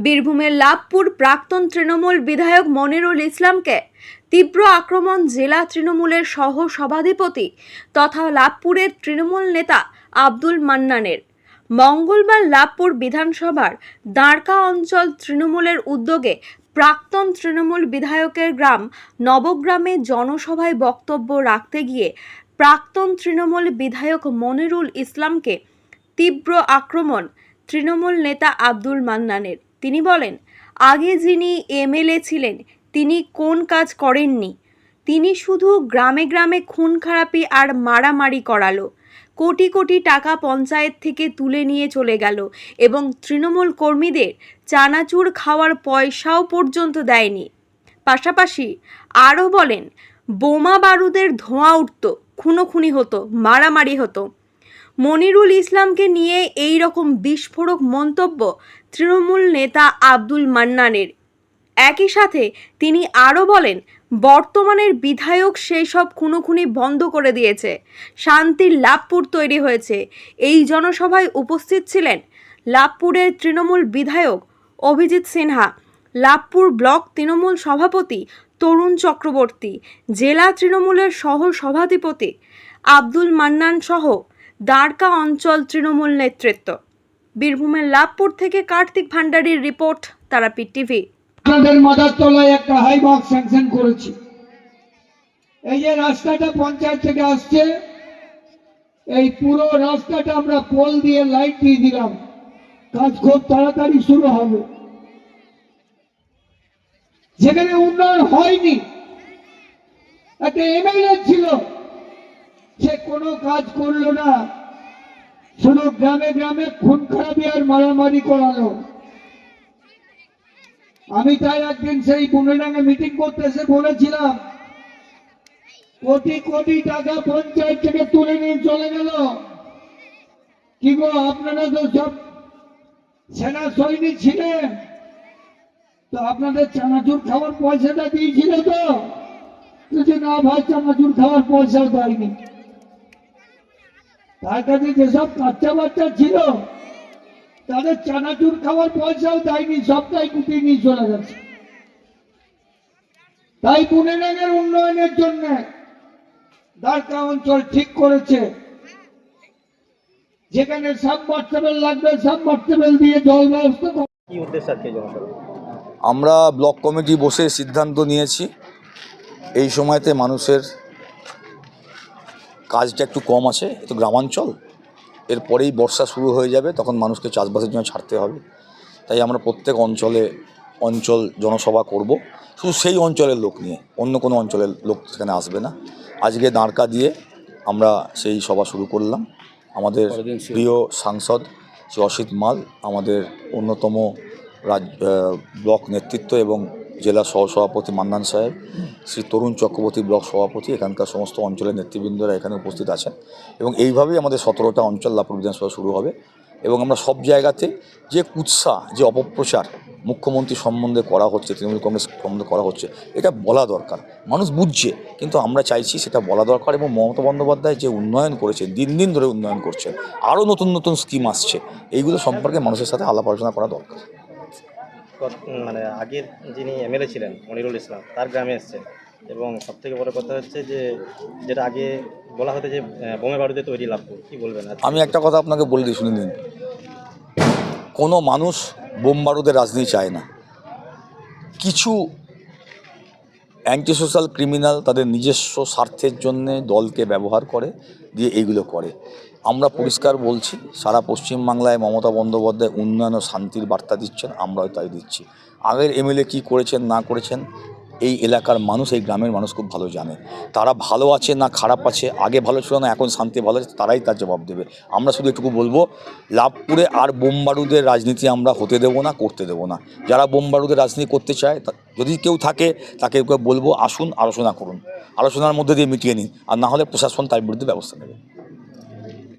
বীরভূমের লাভপুর প্রাক্তন তৃণমূল বিধায়ক মনিরুল ইসলামকে তীব্র আক্রমণ জেলা তৃণমূলের সহ সভাধিপতি তথা লাভপুরের তৃণমূল নেতা আব্দুল মান্নানের। মঙ্গলবার লাভপুর বিধানসভার দাঁড়কা অঞ্চল তৃণমূলের উদ্যোগে প্রাক্তন তৃণমূল বিধায়কের গ্রাম নবগ্রামে জনসভায় বক্তব্য রাখতে গিয়ে প্রাক্তন তৃণমূল বিধায়ক মনিরুল ইসলামকে তীব্র আক্রমণ তৃণমূল নেতা আব্দুল মান্নানের। তিনি বলেন, আগে যিনি এমএলএ ছিলেন তিনি কোন কাজ করেননি, তিনি শুধু গ্রামে গ্রামে খুন খারাপি আর মারামারি করালো, কোটি কোটি টাকা পঞ্চায়েত থেকে তুলে নিয়ে চলে গেল এবং তৃণমূল কর্মীদের চানাচুর খাওয়ার পয়সাও পর্যন্ত দেয়নি। পাশাপাশি আরও বলেন, বোমা বারুদের ধোঁয়া উঠত, খুনোখুনি হতো, মারামারি হতো। মনিরুল ইসলামকে নিয়ে এই রকম বিস্ফোরক মন্তব্য তৃণমূল নেতা আব্দুল মান্নানের। একই সাথে তিনি আরও বলেন, বর্তমানের বিধায়ক সেই সব খুনোখুনি বন্ধ করে দিয়েছে, শান্তির লাভপুর তৈরি হয়েছে। এই জনসভায় উপস্থিত ছিলেন লাভপুরের তৃণমূল বিধায়ক অভিজিৎ সিনহা, লাভপুর ব্লক তৃণমূল সভাপতি তরুণ চক্রবর্তী, জেলা তৃণমূলের সহ সভাধিপতি আব্দুল মান্নান সহ দাঁড়কা অঞ্চল তৃণমূল নেতৃত্ব। বীরভূমের লাভপুর থেকে কার্তিক ভান্ডারীর রিপোর্ট, তারাপীঠ টিভি। আপনাদের মাথার তলায় একটা হাই মার্ক স্যাংশন করেছি। এই যে রাস্তাটা পঞ্চায়েত থেকে আসছে, এই পুরো রাস্তাটা আমরা পোল দিয়ে লাইট দিয়ে দিলাম, কাজ খুব তাড়াতাড়ি শুরু হবে। যেখানে উন্নয়ন হয়নি, একটা এমএলএ ছিল, সে কোনো কাজ করলো না, শুধু গ্রামে গ্রামে খুন খারাপি আর মারামারি করালো। আমি তাই একদিন সেই বুনেডাঙ্গে মিটিং করতে এসে বলেছিলাম, কোটি কোটি টাকা পঞ্চায়েত থেকে তুলে নিয়ে চলে গেল। কি গো, আপনারা তো সব সেনা সৈনিক ছিলেন, তো আপনাদের চানাচুর খাওয়ার পয়সাটা দিয়েছিল তো? যদি না ভাই, চানাচুর খাওয়ার পয়সাও দেয়নি। তার কাছে যেসব বাচ্চা বাচ্চা ছিল তাদের চানাচুর খাওয়ার পয়সাও দেয়নি, সবটাই কুটিয়ে নিয়ে চলে গেছে। তাই বুনেডাঙ্গের উন্নয়নের জন্য দাঁড়কা অঞ্চল ঠিক করেছে, যেখানে সাবমার্সিবল লাগবে সাবমার্সিবল দিয়ে জল ব্যবস্থা। কি উদ্দেশ্য আছে জনসভা? আমরা ব্লক কমিটি বসে সিদ্ধান্ত নিয়েছি এই সময়তে মানুষের কাজটা একটু কম আছে, একটু গ্রামাঞ্চল, এরপরেই বর্ষা শুরু হয়ে যাবে, তখন মানুষকে চাষবাসের জন্য ছাড়তে হবে। তাই আমরা প্রত্যেক অঞ্চল জনসভা করব, শুধু সেই অঞ্চলের লোক নিয়ে, অন্য কোনো অঞ্চলের লোক সেখানে আসবে না। আজকে দাঁড়কা দিয়ে আমরা সেই সভা শুরু করলাম। আমাদের প্রিয় সাংসদ শ্রী অসিত মাল, আমাদের অন্যতম ব্লক নেতৃত্ব এবং জেলা সহসভাপতি মান্নান সাহেব, শ্রী তরুণ চক্রবর্তী ব্লক সভাপতি, এখানকার সমস্ত অঞ্চলের নেতৃবৃন্দরা এখানে উপস্থিত আছেন। এবং এইভাবেই আমাদের 17টা অঞ্চল লাভপুর বিধানসভা শুরু হবে। এবং আমরা সব জায়গাতে যে কুৎসা, যে অপপ্রচার মুখ্যমন্ত্রী সম্বন্ধে করা হচ্ছে, তৃণমূল কংগ্রেস সম্বন্ধে করা হচ্ছে, এটা বলা দরকার। মানুষ বুঝছে, কিন্তু আমরা চাইছি সেটা বলা দরকার। এবং মমতা বন্দ্যোপাধ্যায় যে উন্নয়ন করেছে, দিন দিন ধরে উন্নয়ন করছে, আরও নতুন নতুন স্কিম আসছে, এইগুলো সম্পর্কে মানুষের সাথে আলাপ আলোচনা করা দরকার। মানে আগের যিনি এমএলএ ছিলেন মনিরুল ইসলাম, তার গ্রামে এসছেন, এবং সবথেকে বড় কথা হচ্ছে যে যেটা আগে বলা হতো যে বোমা বারুদে তৈরি লাভপুর, কি বলবেন? আমি একটা কথা আপনাকে বলে দিই, শুনে নিন। কোনো মানুষ বোম বারুদের রাজনীতি চায় না। কিছু অ্যান্টি সোশ্যাল ক্রিমিনাল তাদের নিজস্ব স্বার্থের জন্যে দলকে ব্যবহার করে, দিয়ে এইগুলো করে। আমরা পরিষ্কার বলছি, সারা পশ্চিমবাংলায় মমতা বন্দ্যোপাধ্যায় উন্নয়ন ও শান্তির বার্তা দিচ্ছেন, আমরাও তাই দিচ্ছি। আগের এমএলএ কী করেছেন না করেছেন, এই এলাকার মানুষ, এই গ্রামের মানুষ খুব ভালো জানে। তারা ভালো আছে না খারাপ আছে, আগে ভালো ছিল না এখন শান্তি ভালো আছে, তারাই তার জবাব দেবে। আমরা শুধু এটুকু বলবো, লাভপুরে আর বোম বারুদের রাজনীতি আমরা হতে দেবো না, করতে দেবো না। যারা বোম বারুদের রাজনীতি করতে চায়, যদি কেউ থাকে, তাকে বলবো আসুন আলোচনা করুন, আলোচনার মধ্যে দিয়ে মিটিয়ে নিন, আর না হলে প্রশাসন তার বিরুদ্ধে ব্যবস্থা নেবে।